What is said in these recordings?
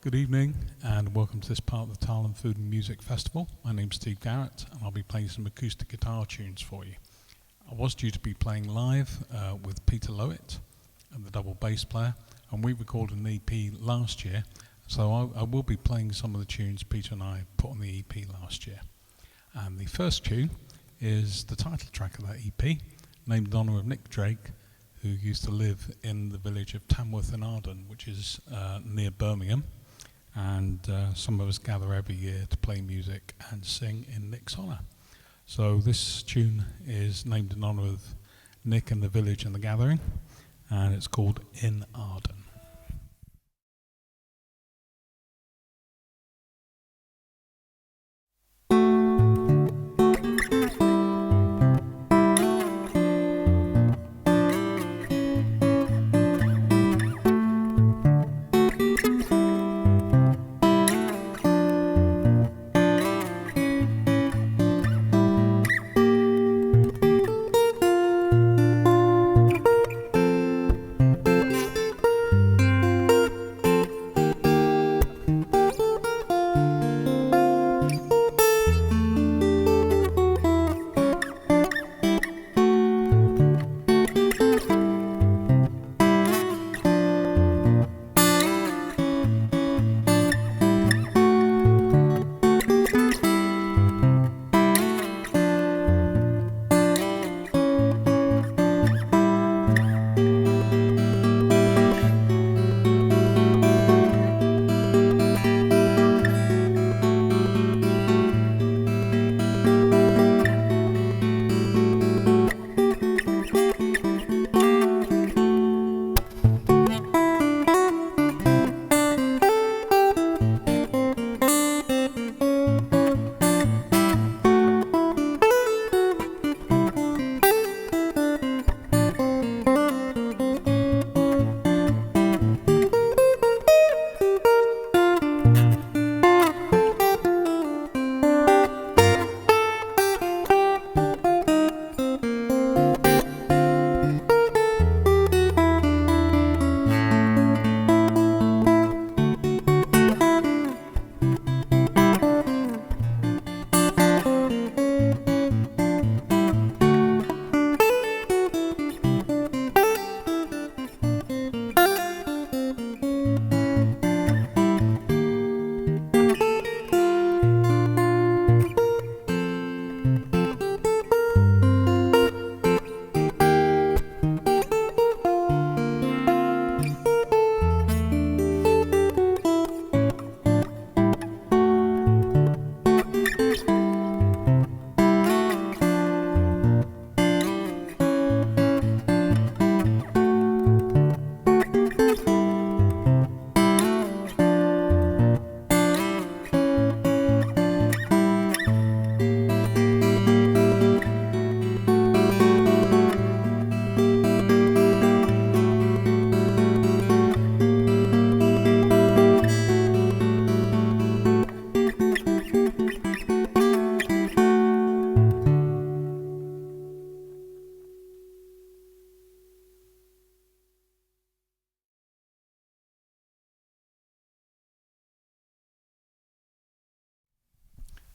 Good evening and welcome to this part of the Tarlin Food and Music Festival. My name's Steve Garrett and I'll be playing some acoustic guitar tunes for you. I was due to be playing live with Peter Lowett, the double bass player, and we recorded an EP last year, so I will be playing some of the tunes Peter and I put on the EP last year. And the first tune is the title track of that EP, named in honour of Nick Drake, who used to live in the village of Tamworth in Arden, which is near Birmingham. And some of us gather every year to play music and sing in Nick's honour. So this tune is named in honour of Nick and the village and the gathering, and it's called In Arden.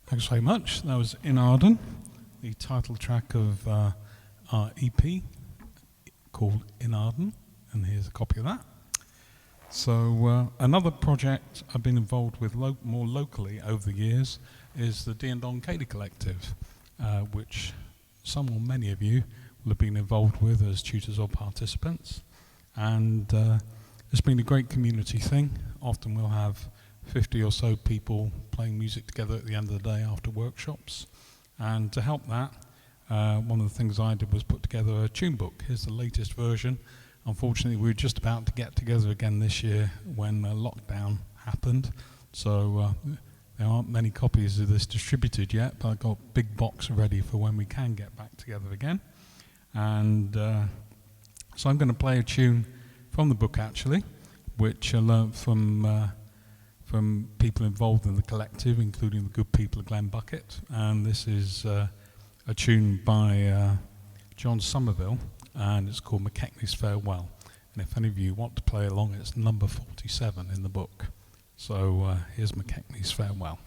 Thanks very much. That was In Arden, the title track of our EP called In Arden, and here's a copy of that. So another project I've been involved with more locally over the years is the Dee and Don Katie Collective, which some or many of you will have been involved with as tutors or participants. And it's been a great community thing. Often we'll have 50 or so people playing music together at the end of the day after workshops. And to help that, one of the things I did was put together a tune book. Here's the latest version. Unfortunately, we were just about to get together again this year when lockdown happened. So there aren't many copies of this distributed yet, but I've got a big box ready for when we can get back together again. And so I'm going to play a tune from the book, actually, which I learnt from people involved in the collective, including the good people of Glen Bucket. And this is a tune by John Somerville, and it's called McKechnie's Farewell. And if any of you want to play along, it's number 47 in the book. So here's McKechnie's Farewell.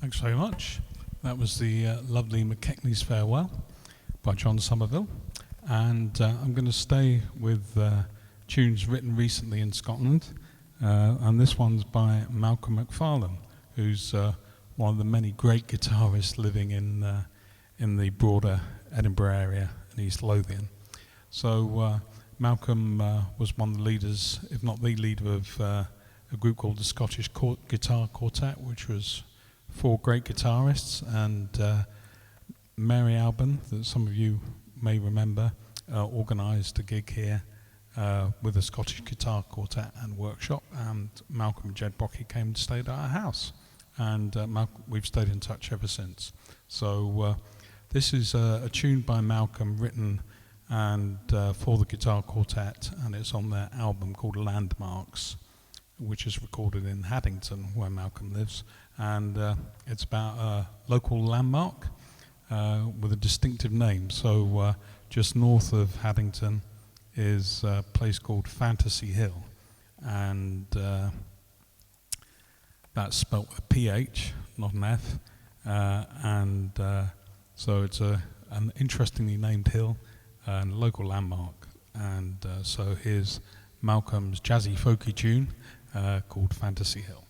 Thanks very much. That was the lovely McKechnie's Farewell. by John Somerville. And I'm going to stay with tunes written recently in Scotland. And this one's by Malcolm McFarlane, who's one of the many great guitarists living in the broader Edinburgh area in East Lothian. So Malcolm was one of the leaders, if not the leader, of a group called the Scottish Guitar Quartet, which was 4 great guitarists, and Mary Alban, that some of you may remember, organised a gig here with the Scottish Guitar Quartet and workshop, and Malcolm and Jed Brocky came and stayed at our house, and we've stayed in touch ever since. So this is a tune by Malcolm written and for the Guitar Quartet, and it's on their album called Landmarks, which is recorded in Haddington, where Malcolm lives, and it's about a local landmark with a distinctive name. So just north of Haddington is a place called Fantasy Hill, and that's spelt with a PH, not an F, and so it's an interestingly named hill and local landmark. And so here's Malcolm's jazzy folky tune called Fantasy Hill.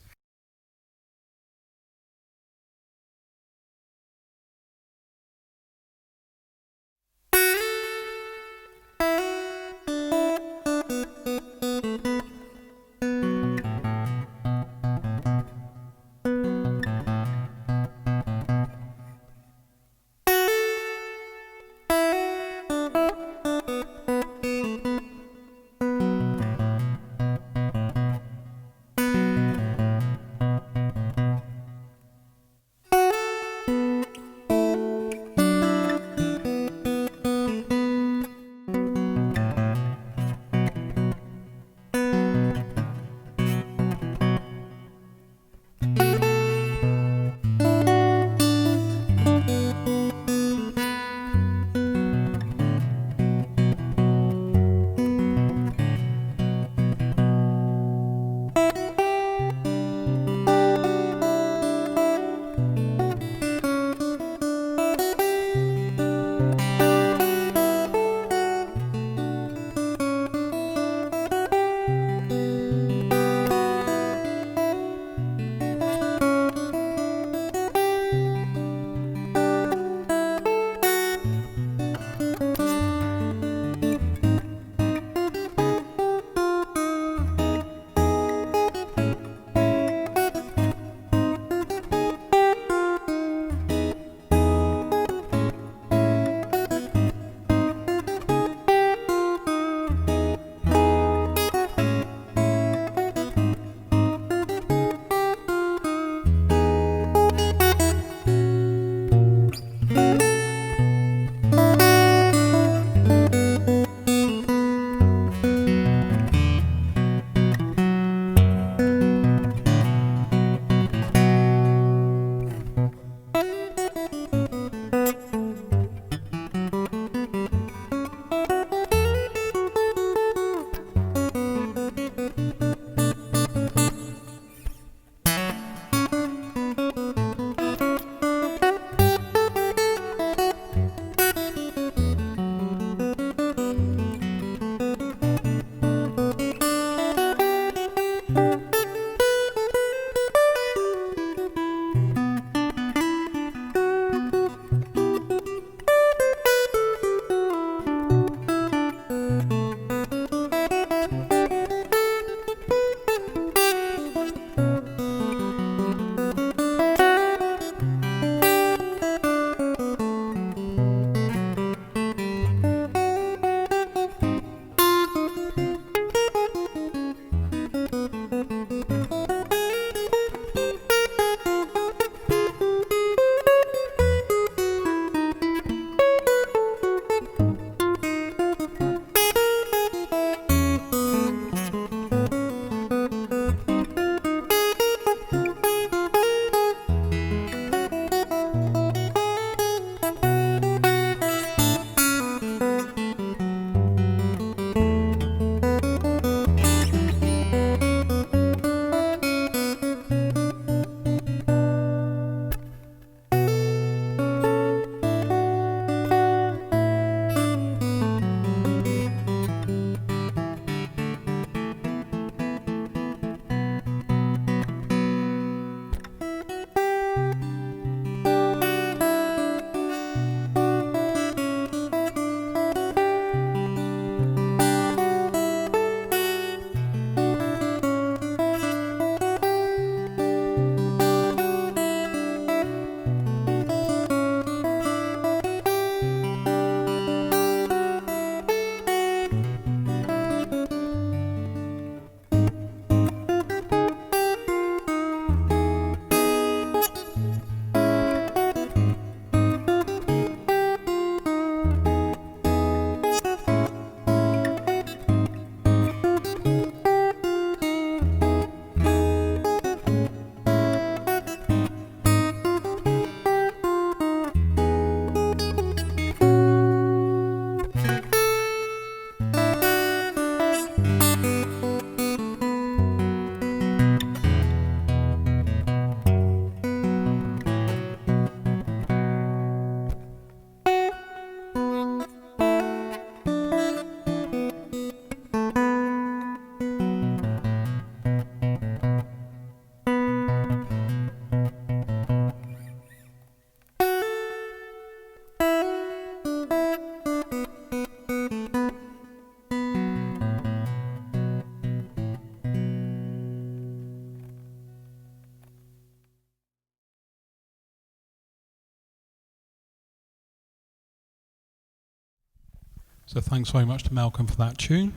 So thanks very much to Malcolm for that tune,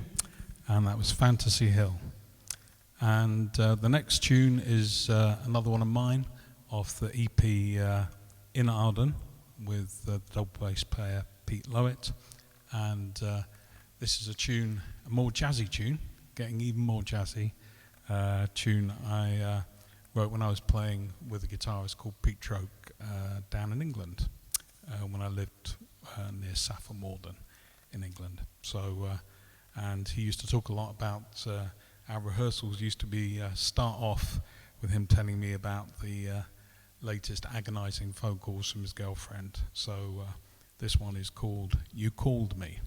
and that was Fantasy Hill. And the next tune is another one of mine off the EP In Arden with the double bass player Pete Lowett. And this is a tune, a more jazzy tune, getting even more jazzy tune I wrote when I was playing with a guitarist called Pete Troke down in England when I lived near Saffron Walden in England. So, and he used to talk a lot about our rehearsals used to be start off with him telling me about the latest agonizing phone calls from his girlfriend. So this one is called You Called Me.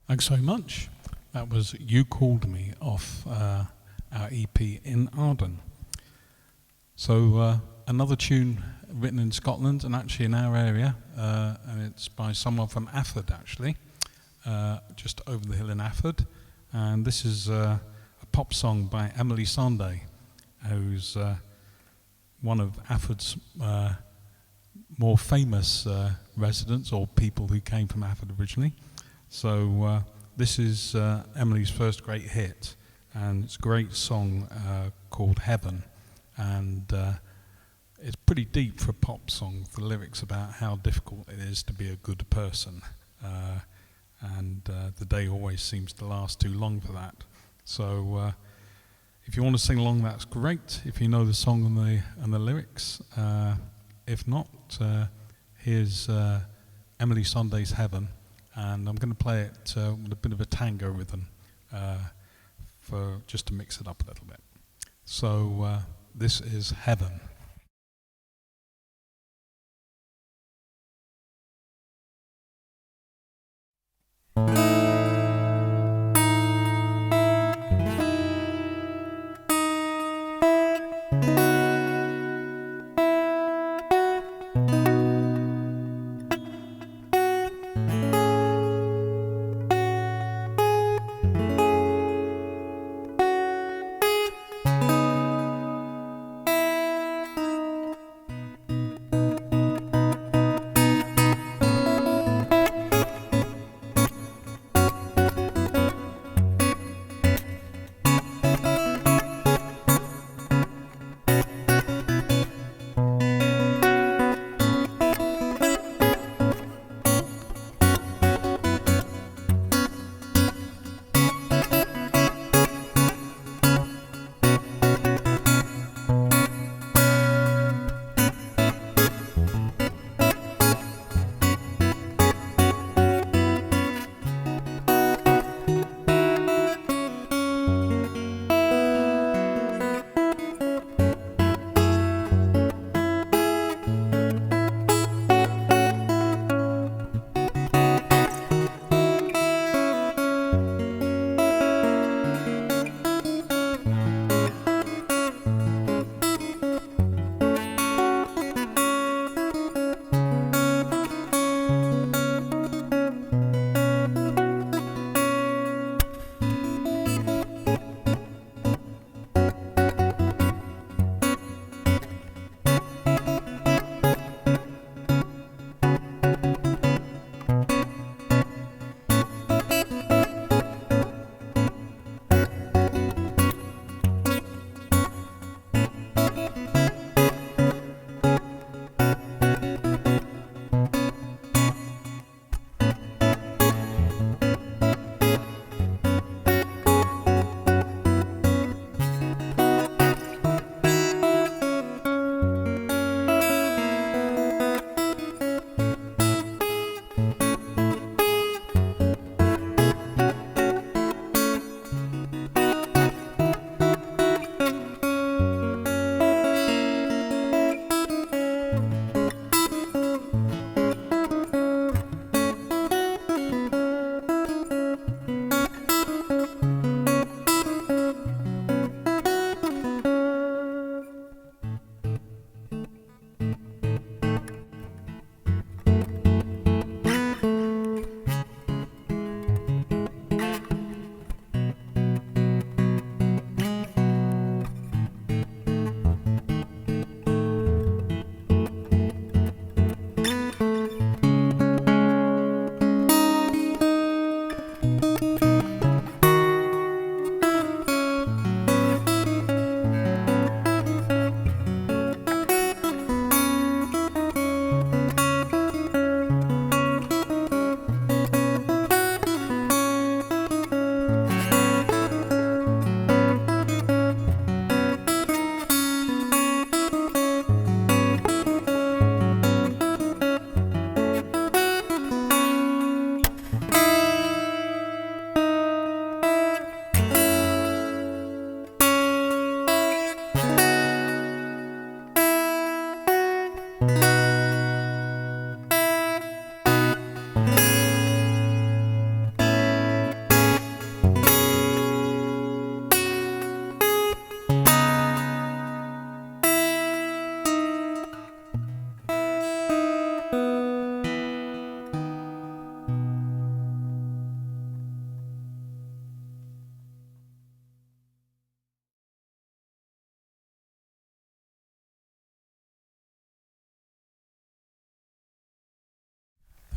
Thanks so much. That was You Called Me off our EP In Arden. So another tune written in Scotland and actually in our area, and it's by someone from Afford actually, just over the hill in Afford. And this is a pop song by Emily Sandé, who's one of Afford's more famous residents or people who came from Afford originally. So this is Emily's first great hit, and it's a great song called Heaven, and it's pretty deep for a pop song. The lyrics about how difficult it is to be a good person, and the day always seems to last too long for that. So if you want to sing along, that's great. If you know the song and the lyrics, if not, here's Emily Sandé's Heaven, and I'm going to play it with a bit of a tango rhythm for just to mix it up a little bit. So this is Heaven.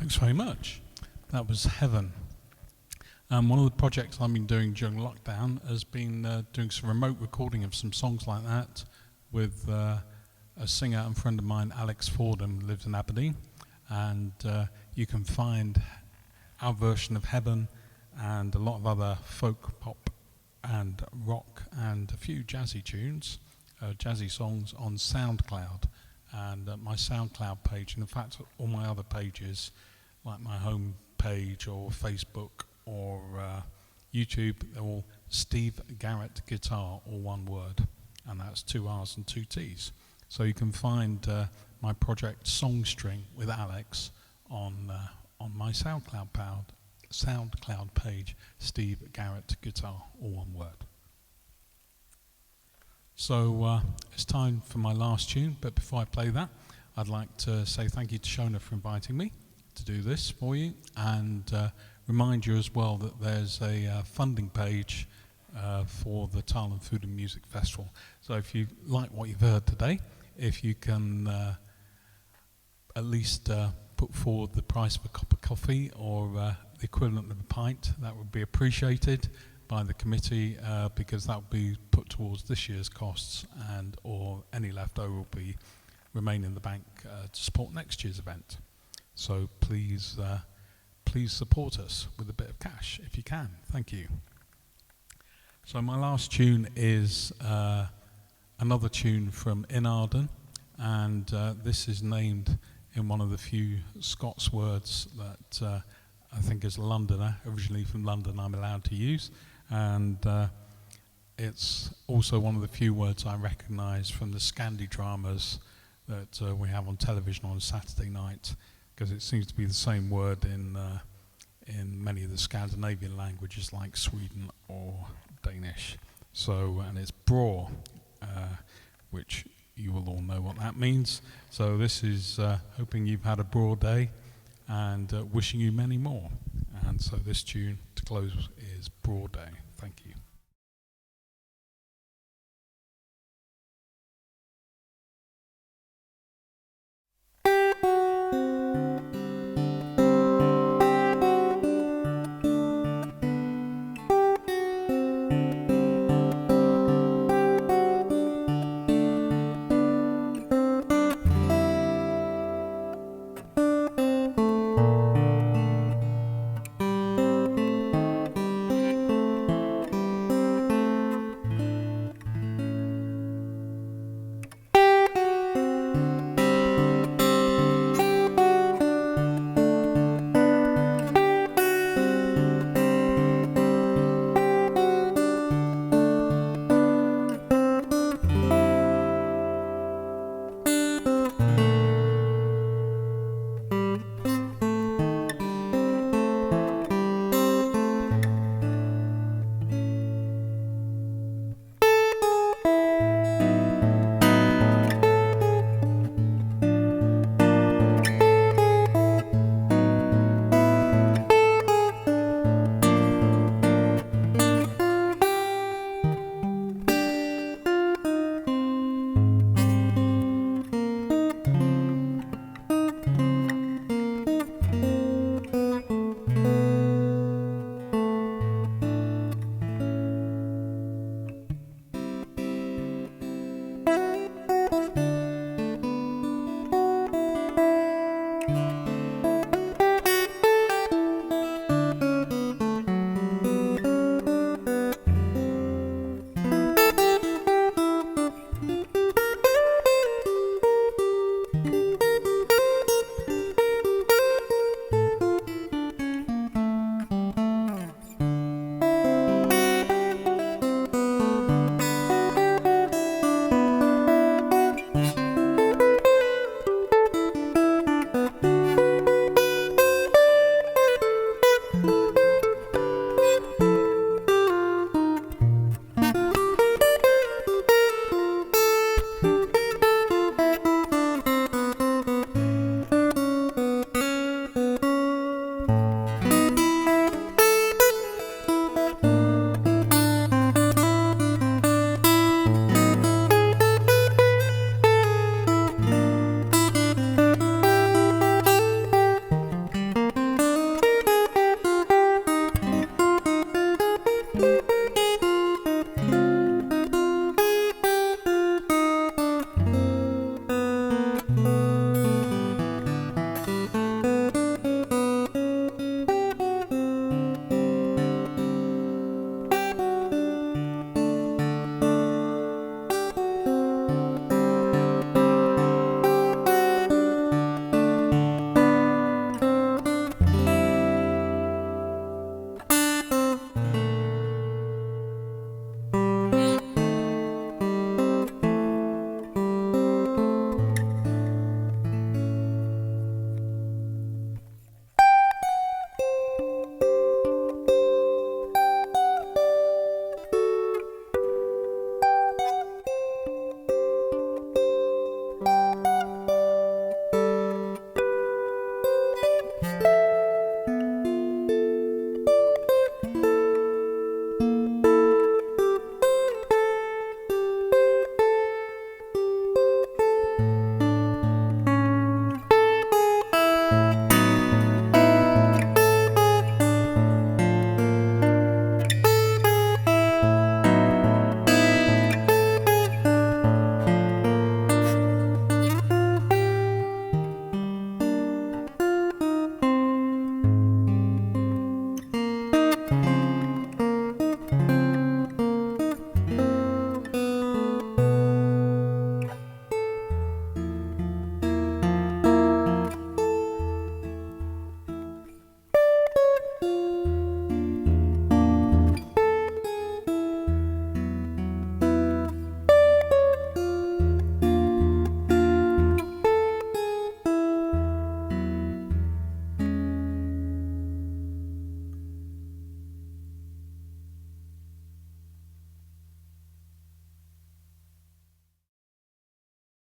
Thanks very much. That was Heaven. One of the projects I've been doing during lockdown has been doing some remote recording of some songs like that with a singer and friend of mine, Alex Fordham, who lives in Aberdeen. And you can find our version of Heaven and a lot of other folk, pop and rock and a few jazzy tunes, jazzy songs on SoundCloud. And my SoundCloud page, and in fact all my other pages, like my home page or Facebook or YouTube, they're all Steve Garrett Guitar, all one word, and that's 2 R's and 2 T's. So you can find my project Songstring with Alex on my SoundCloud page, Steve Garrett Guitar, all one word. So it's time for my last tune, but before I play that, I'd like to say thank you to Shona for inviting me to do this for you, and remind you as well that there's a funding page for the Thailand Food and Music Festival. So if you like what you've heard today, if you can at least put forward the price of a cup of coffee or the equivalent of a pint, that would be appreciated by the committee, because that will be put towards this year's costs, and or any leftover will be remain in the bank to support next year's event. So please support us with a bit of cash if you can. Thank you. So my last tune is another tune from Inarden, and this is named in one of the few Scots words that I think as a Londoner, originally from London, I'm allowed to use, and it's also one of the few words I recognise from the Scandi dramas that we have on television on Saturday night, because it seems to be the same word in many of the Scandinavian languages like Sweden or Danish. So, and it's bra, which you will all know what that means. So this is hoping you've had a broad day, and wishing you many more. And so this tune to close is Broad Day. Thank you.